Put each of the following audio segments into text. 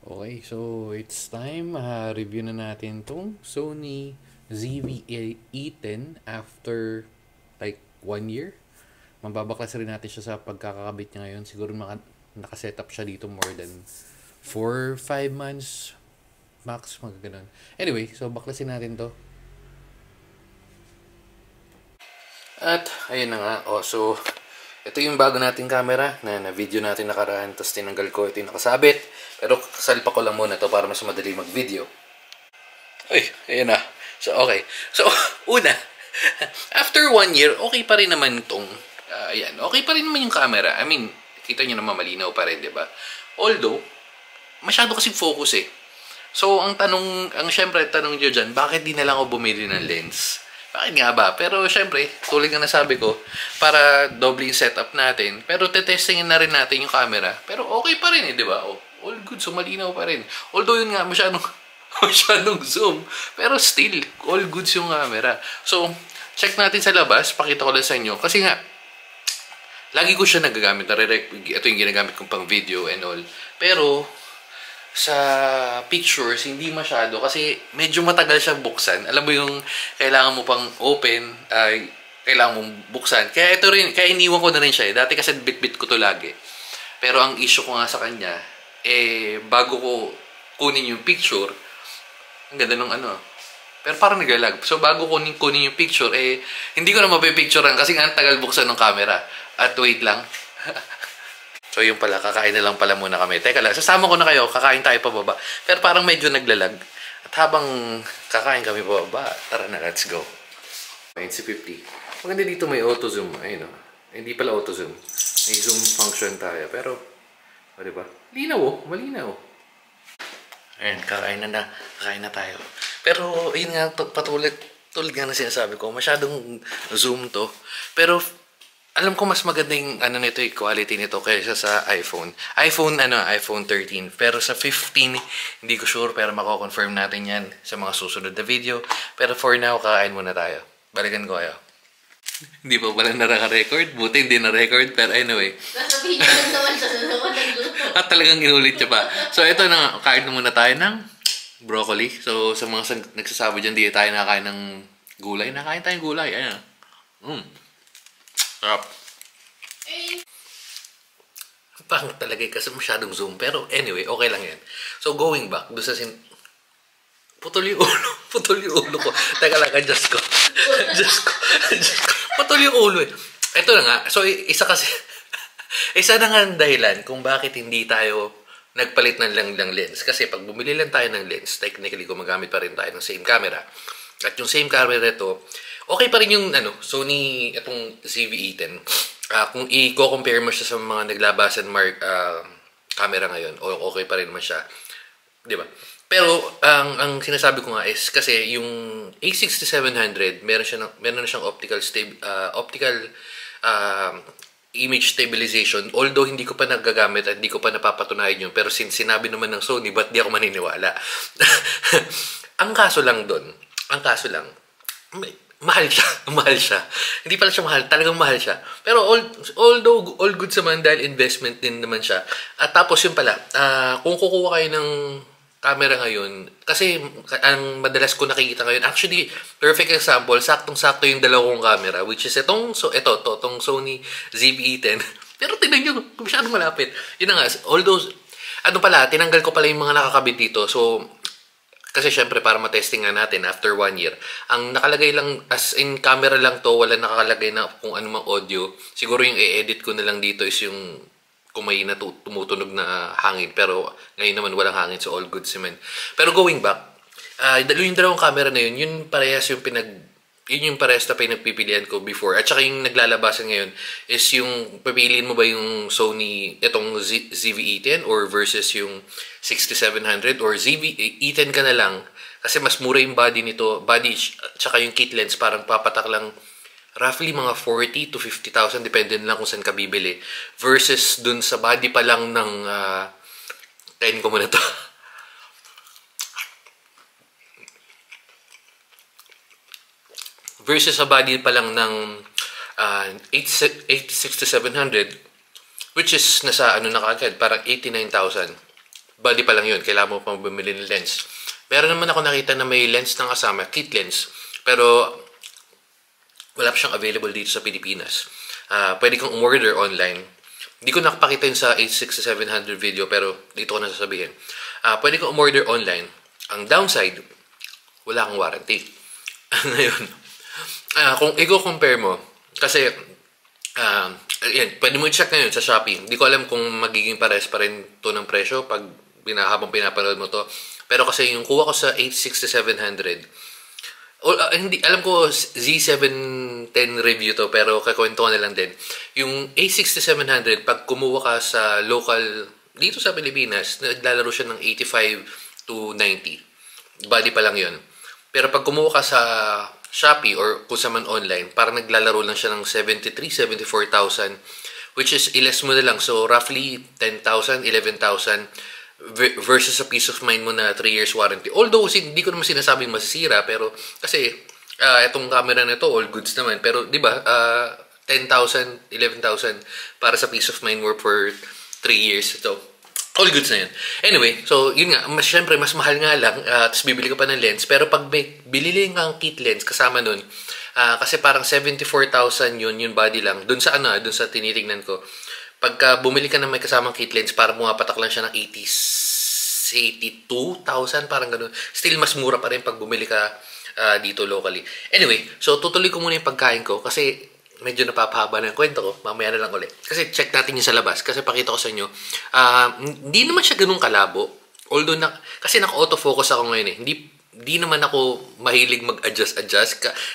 Okay, so it's time. Review na natin tong Sony ZV-E10 after like 1 year. Mababaklas rin natin siya sa pagkakakabit niya ngayon. Siguro nakasetup siya dito more than 4-5 months max, mga ganun. Anyway, so baklasin natin to. At ayun na nga. So ito yung bago nating camera na video natin nakaraan. Tapos tinanggal ko, ito yung nakasabit. Pero salpa ko lang muna to para mas madali mag-video. Ay, ayun na. So, okay. So, una, after 1 year, okay pa rin naman itong, ayan, okay pa rin naman yung camera. I mean, kita nyo naman malinaw pa rin, di ba? Although, masyado kasi focus eh. So, syempre, tanong nyo dyan, bakit di na lang ako bumili ng lens? Bakit nga ba? Pero syempre, tulad nga nasabi ko, para doble yung setup natin. Pero tetestingin na rin natin yung camera. Pero okay pa rin eh, di ba? Oh, all good, so malinaw pa rin. Although yun nga, masyadong zoom. Pero still, all goods yung camera. So, check natin sa labas. Pakita ko lang sa inyo. Kasi nga, lagi ko siya nagagamit. Ito yung ginagamit kong pang video and all. Pero, sa pictures, hindi masyado kasi medyo matagal siyang buksan. Alam mo yung kailangan mo pang open, kailangan mong buksan. Kaya ito rin, kaya iniwan ko na rin siya. Dati kasi bit-bit ko to lagi. Pero ang issue ko nga sa kanya, bago ko kunin yung picture, ang ganda ng ano. Pero parang naglalag. So bago kunin yung picture, hindi ko na mapipicturean kasi nga ang tagal buksan ng camera. At wait lang. So yung pala, kakain na lang pala muna kami. Teka lang, sasama ko na kayo, kakain tayo pababa. Pero parang medyo naglalag. At habang kakain kami pababa, tara na, let's go. 90-50. Maganda dito may auto zoom. Ayun o. Hindi pala auto zoom. May zoom function tayo. Pero, diba? Linaw o, malinaw. Ayun, kakain na tayo. Pero, yun nga, tulad nga na sinasabi ko, masyadong zoom to. Pero, alam ko mas maganda yung nito, yung quality nito kaysa sa iPhone. iPhone 13. Pero sa 15, hindi ko sure, pero mako-confirm natin yan sa mga susunod na video. Pero for now, kakain muna tayo. Balikan ko kayo. Hindi pa pala naka-record. Buti hindi na-record. Pero anyway. Nasa video lang naman siya. At talagang inulit siya pa. So ito na, kain na muna tayo ng broccoli. So sa mga nagsasabi dyan, di tayo nakain ng gulay. Nakain tayong gulay. Ayan. Sarap. Pangit talaga kasi masyadong zoom. Pero anyway, okay lang yan. So going back, doon sa putol yung ulo. Putol yung ulo ko. Teka lang, adjust ko. Putol yung ulo eh. Ito na nga. So isa kasi, isa na nga ang dahilan kung bakit hindi tayo nagpalit ng lens. Kasi pag bumili lang tayo ng lens, technically gumagamit pa rin tayo ng same camera. At yung same camera ito, okay pa rin yung Sony itong ZV-E10. Kung i-compare mo siya sa mga naglabasan camera ngayon, okay pa rin naman siya. 'Di ba? Pero ang sinasabi ko nga is kasi yung A6700, meron na siyang optical image stabilization. Although hindi ko pa nagagamit at hindi ko pa napapatunayan yun, pero since sinabi naman ng Sony, ba't di ako maniniwala? Ang kaso lang, mahal siya. Hindi pala siya mahal, talagang mahal siya. Pero although all good naman dahil investment din naman siya. At tapos yun pala, kung kukuha kayo ng camera ngayon, kasi ang madalas ko nakikita ngayon, actually, perfect example, saktong-sakto yung dalawang camera, which is itong Sony ZV-E10. Pero tingnan nyo, masyadong malapit. Yun na nga, although, tinanggal ko pala yung mga nakakabit dito. So, kasi syempre para matesting nga natin after 1 year. Ang nakalagay lang, as in camera lang to, wala nakakalagay na kung ano mang audio. Siguro yung i-edit ko na lang dito is yung kung may tumutunog na hangin. Pero ngayon naman walang hangin, so all good naman. Pero going back, yung dalawang camera na yun, yun yung parehas na pinagpipilian ko before. At saka yung naglalabasan ngayon is yung pipiliin mo ba yung Sony itong ZV-E10 or versus yung 6700 or ZV-E10 ka na lang kasi mas mura yung body nito. Body at saka yung kit lens parang papatak lang roughly mga 40 to 50,000 depende na lang kung saan ka bibili. Versus dun sa body pa lang ng kainin ko muna to. Versus sa body pa lang ng 8700 which is nasa na kaagad, parang 89,000. body pa lang yun. Kailangan mo pang bumili ng lens. Meron naman ako nakita na may lens ng kasama, kit lens. Pero wala pa siyang available dito sa Pilipinas. Pwede kang umorder online. Hindi ko nakapakita yun sa 860-700 video, pero dito ko na sasabihin. Pwede kang umorder online. Ang downside, wala kang warranty. Ngayon, kung i-compare mo, kasi, yan, pwede mo i-check ngayon sa Shopee. Hindi ko alam kung magiging pares pa rin to ng presyo pag habang pinapanood mo to. Pero kasi yung kuha ko sa 860-700, hindi, alam ko Z710 review to, pero kakwento ko na lang din. Yung 860-700, pag kumuha ka sa local, dito sa Pilipinas, naglalaro siya ng 85 to 90. Body pa lang yun. Pero pag kumuha ka sa Shopee or kung sa man online, parang naglalaro lang siya ng 73,000-74,000, which is iles mo na lang. So, roughly 10,000, 11,000 versus a peace of mind mo na 3 years warranty. Although, hindi ko naman sinasabing masisira, pero kasi itong camera na to all goods naman. Pero, di ba, 10,000, 11,000 para sa peace of mind mo for 3 years. So, all goods na yun. Anyway, so, yun nga, syempre, mas mahal nga lang, tapos bibili ka pa ng lens. Pero pag bilili kang kit lens, kasama nun, kasi parang 74,000 yung body lang. Dun sa dun sa tinitingnan ko. Pagka bumili ka ng may kasamang kit lens, parang pumapatak lang siya ng 82,000, parang gano'n. Still, mas mura pa rin pag bumili ka dito locally. Anyway, so tutuloy ko muna yung pagkain ko kasi medyo napapahaba na yung kwento ko. Mamaya na lang ulit. Kasi check natin yung sa labas. Kasi pakita ko sa inyo, hindi naman siya ganun kalabo. Although, kasi naka-autofocus ako ngayon eh. Hindi naman ako mahilig mag-adjust.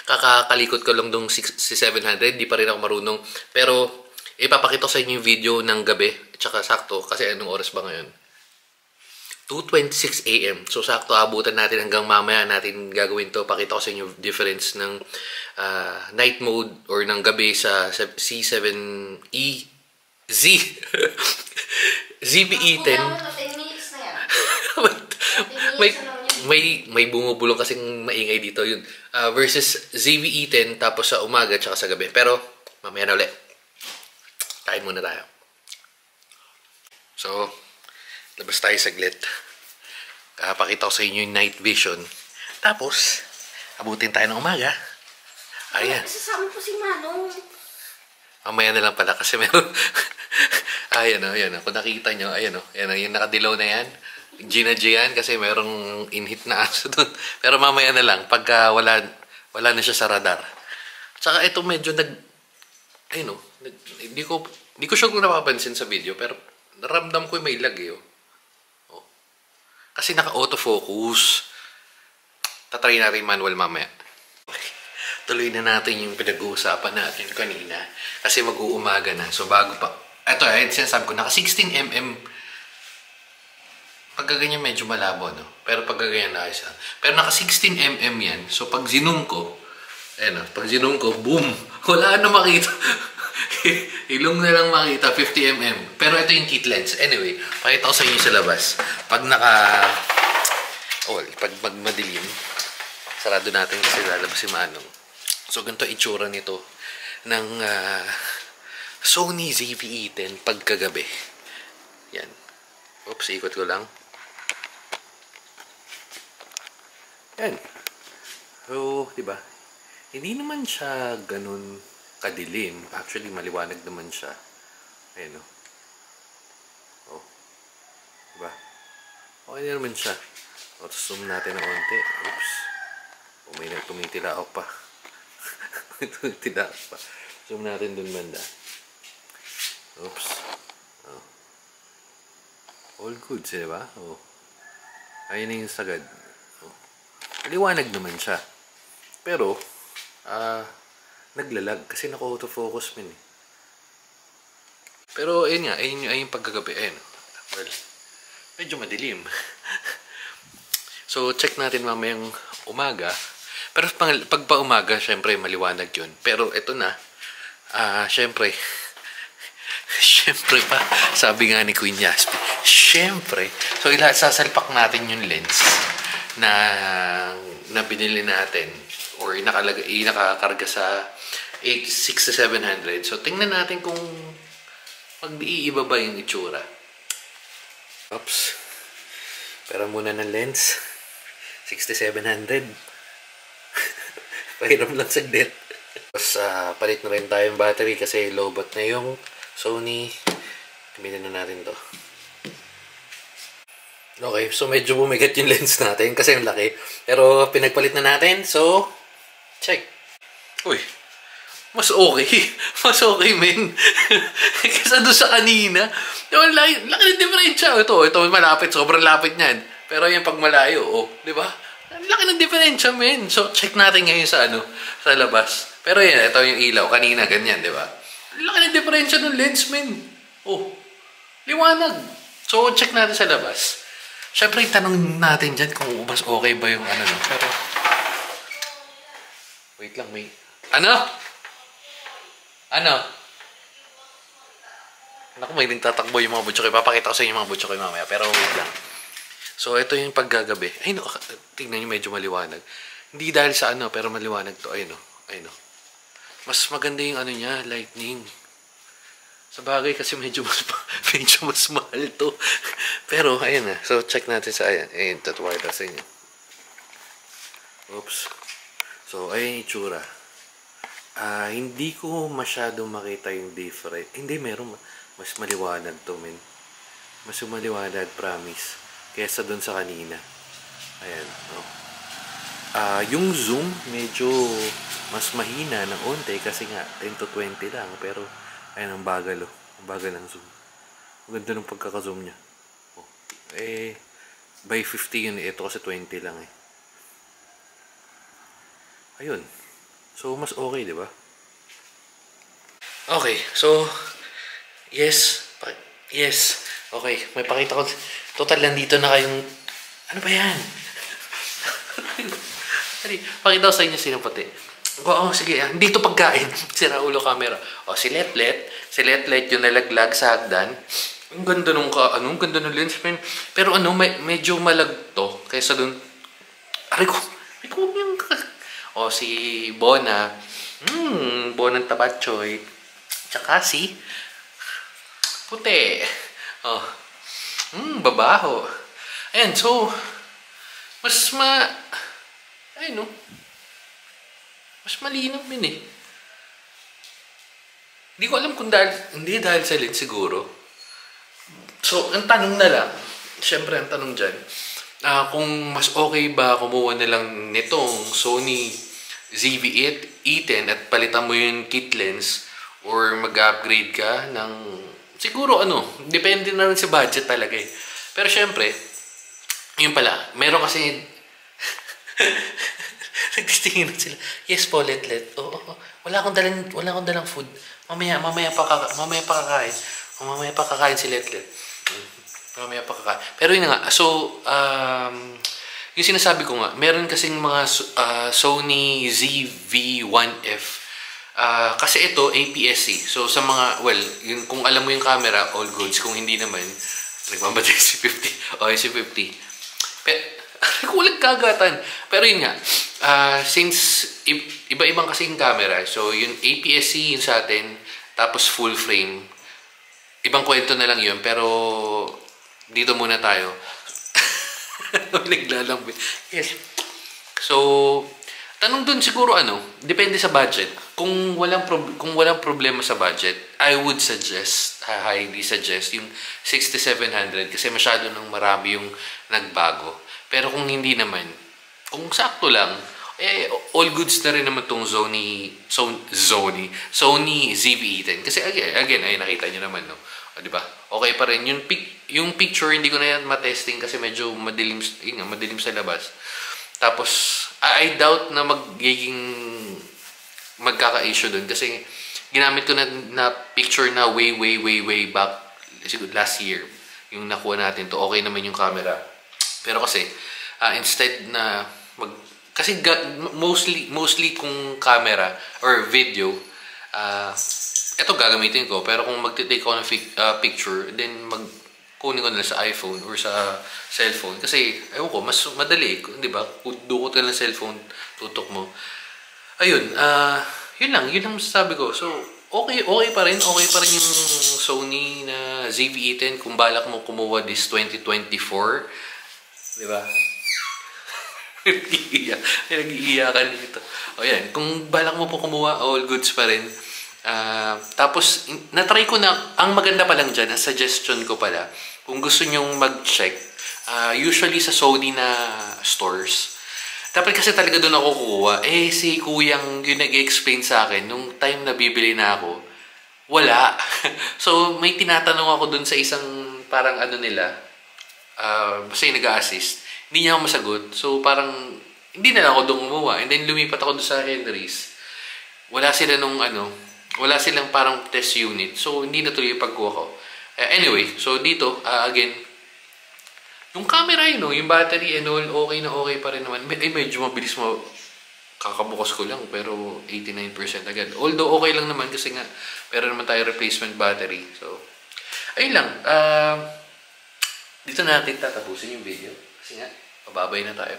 Kakakalikot ko lang dong 700. Hindi pa rin ako marunong. Pero, ipapakita ko sa inyo yung video ng gabi. Tsaka sakto. Kasi anong oras ba ngayon? 2:26 AM. So, sakto abutan natin hanggang mamaya natin gagawin to. Pakita ko sa inyo difference ng night mode or ng gabi sa C7E ZV-E10. may bumubulong kasing maingay dito yun. Versus ZV-E10 tapos sa umaga tsaka sa gabi. Pero, mamaya na ulit. Kain muna tayo. So, labas tayo saglit. Pakita ko sa inyo yung night vision. Tapos, abutin tayo ng umaga. Ayan. Sasama po si Manong. Mamaya na lang pala kasi meron. Ayan o, ayan o. Kung nakita nyo, ayan o. Ayan o, yung nakadilaw na yan. Gina G yan kasi merong inhit na aso doon. Pero mamaya na lang pagka wala na siya sa radar. Tsaka ito medyo ayun o. Hindi ko siya kung napapansin sa video, pero naramdam ko may lag eh. Oh. Kasi naka-autofocus. Tatry natin manual mamaya. Okay. Tuloy na natin yung pinag-uusapan natin kanina. Kasi mag-uumaga na. So bago pa. Ito sinasabi ko, naka 16mm. Pagka ganyan medyo malabo, no? Pero pagka ganyan na ayos. Pero naka 16mm yan. So pag zoom ko, pag zoom ko, boom! Wala na makita. Ilong na lang makita, 50mm. Pero ito yung kit lens. Anyway, pakita ko sa inyo sa labas. Pag pag madilim, sarado natin kasi lalabas si Manong. So, ganito itsura nito ng Sony ZV-E10 pagkagabi. Yan. Oops, ikot ko lang. Yan. So, diba? Hindi naman siya ganun kadilim. Actually, maliwanag naman siya. Ayan o. Oh. Diba? Okay na naman siya. O, zoom natin ng konti. Oops. O, may tumitila pa. Tumitila pa. Zoom natin dun banda. Oops. Oh. All good, diba? Oh. Ayun na yung sagad. Oh. Maliwanag naman siya. Pero, naglalag kasi naka-autofocus min eh. Pero ayun nga, ayun yung pagkagabi. Ayun. Well, medyo madilim. So, check natin mamayang umaga. Pero pag pa umaga, syempre maliwanag yun. Pero ito na, syempre pa, sabi nga ni Queen Yaspi, syempre. So, sasalpak natin yung lens na binili natin or nakakarga sa 860-700. So, tingnan natin kung mag-iiba ba yung itsura. Oops. Pero muna ng lens. 6700. Pahiram lang saglit. Tapos palit na rin tayong battery kasi lowbat na yung Sony. Gamitin na natin to. Okay, so medyo bumigat yung lens natin kasi ang laki. Pero pinagpalit na natin, so check. Uy, mas okay. Mas okay, men. Kasi doon sa kanina, yung laki ng diferensya. Ito malapit, sobrang lapit niyan. Pero yung pag malayo, di ba? Laki ng diferensya, men. So, check natin ngayon sa sa labas. Pero yan, ito yung ilaw. Kanina, ganyan, di ba? Laki ng diferensya ng lens, men. Liwanag. So, check natin sa labas. Siyempre, tanong natin dyan kung mas okay ba yung Pero, wait lang, may... Naku, may nagtatakbo yung mga butchoy. Papakita ko sa inyo yung mga butchoy mamaya. Pero, wait lang. So, ito yung paggagabi. Ayun, tingnan nyo, medyo maliwanag. Hindi dahil sa pero maliwanag to. Ayun. Mas maganda yung niya, lightning. Sa bagay kasi medyo mas mahal to. Pero, ayun na. So, check natin sa Ayun, tatwire sa inyo. Oops. So, ayun yung itsura. Hindi ko masyado makita yung different. Hindi, meron. Mas maliwanag to, men. Mas maliwanag, promise. Kesa dun sa kanina. Ayan. Yung zoom, medyo mas mahina ng onte kasi nga 10 to 20 lang. Pero, ayan, ang bagal. Ang bagal ng zoom. Ang ganda ng pagkaka-zoom niya. By 50 yun. Ito kasi 20 lang eh. Ayun. So, mas okay, di ba? Okay. So, yes. Okay. May pakita ko. Total, nandito na kayong... Ano ba yan? Pakita ko sa inyo sino pati. Sige. Dito pagkain. Sira ulo camera. Si Letlet. Si Letlet yung nalaglag sa hagdan. Ang ganda nung ang ganda ng lens, man. Pero medyo malagto. Kaysa dun... Aray ko. Yung... si Bona. Bonang Tabachoy. Tsaka si... Puti. Babaho. Ayan, so... Mas malinaw din eh. Hindi ko alam kung hindi dahil sa lens siguro. So, ang tanong na lang, syempre ang tanong dyan, kung mas okay ba kumuha na lang nitong Sony ZV-E10 at palitan mo yung kit lens or mag-upgrade ka ng, siguro depende na rin sa budget talaga eh. Pero syempre, yun pala, meron kasi nagtitingin sila. Yes po, Letlet. Wala akong dalang food. Mamaya pa kakain si Letlet. Mamaya pa kakain. Pero yun nga. So, yung sinasabi ko nga, meron kasing mga Sony ZV-1F. Kasi ito, APS-C. So, sa mga, yun, kung alam mo yung camera, all goods. Kung hindi naman, nagmamadali si 50. Si 50. Kulang kagatan. Pero yun nga, since iba-ibang kasing camera, so yung APS-C yun sa atin, tapos full frame, ibang kwento na lang yun, pero dito muna tayo. Naglalambit. Yes. So, tanong dun siguro depende sa budget. Kung walang problema sa budget, I would suggest, highly suggest yung 6700 kasi masyado nang marami yung nagbago. Pero kung hindi naman, kung sakto lang, all goods na rin naman tong Sony ZV-E10. Kasi again, ay nakita nyo naman, no? Di ba? Okay pa rin. Yung picture, hindi ko na yan matesting kasi medyo madilim sa labas. Tapos, I doubt na magkaka-issue dun kasi ginamit ko na picture na way back siguro last year. Yung nakuha natin to, okay naman yung camera. Pero kasi, instead na kasi mostly kung camera or video, ito gagamitin ko. Pero kung magte-take ako ng picture, then kunin ko na sa iPhone or sa cellphone. Kasi, ewan ko, mas madali. Di ba? Dukot ka ng cellphone, tutok mo. Ayun, yun lang sabi ko. So, okay pa rin. Okay pa rin yung Sony na ZV-E10 kung balak mo kumuha this 2024. Di ba? Nag-iiyakan dito. O yan, kung balak mo po kumuha, all goods pa rin. Tapos, natry ko na, ang maganda pa lang dyan, ang suggestion ko pala, kung gusto nyong mag-check, usually sa Sony na stores, dapat kasi talaga doon ako kukuha. Si kuyang yung nag-explain sa akin, nung time na bibili na ako, wala. So, may tinatanong ako doon sa isang parang ano nila, basta yung nag-a-assist. Hindi niya ako masagot. So, parang, hindi na lang ako doon kumuha. And then, lumipat ako doon sa Henry's. Wala sila nung wala silang parang test unit. So, hindi natuloy yung pagkuha ko. Anyway, so dito, again, yung camera yun, yung battery and all, okay na okay pa rin naman. Medyo mabilis mo. Kakabukas ko lang, pero 89% agad. Although, okay lang naman kasi nga, pero naman tayo replacement battery. So, ayun lang. Dito natin tatapusin yung video. Kasi nga, mababay na tayo.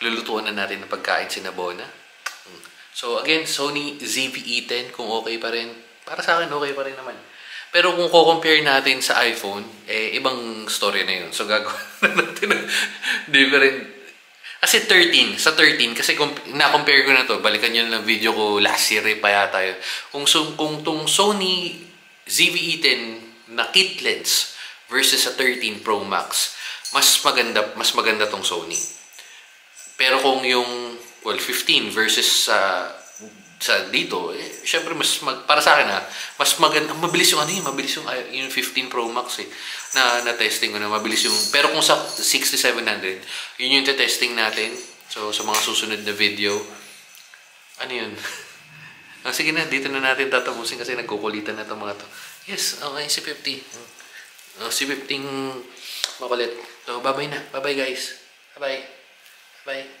Lulutuan na natin ng pagkain sinabona. So, again, Sony ZV-E10, kung okay pa rin. Para sa akin, okay pa rin naman. Pero kung ko-compare natin sa iPhone, ibang story na yun. So, gagawa na natin ng different. Kasi 13, sa 13, kasi na-compare ko na to, balikan nyo lang video ko last year pa yata yun. Kung tong Sony ZV-E10 na kit lens versus sa 13 Pro Max, mas maganda tong Sony. Pero kung yung 15 versus sa dito, syempre para sa akin mas maganda, mabilis yung mabilis yung 15 Pro Max na testing ko na mabilis yung, pero kung sa 6700, yun yung testing natin. So sa mga susunod na video, yun. Sige na, dito na natin tatapusin kasi nagkukulitan na itong mga to. Yes, okay, si 50. Si 50 makulit. So bye-bye na. Bye-bye guys. Bye-bye. Bye.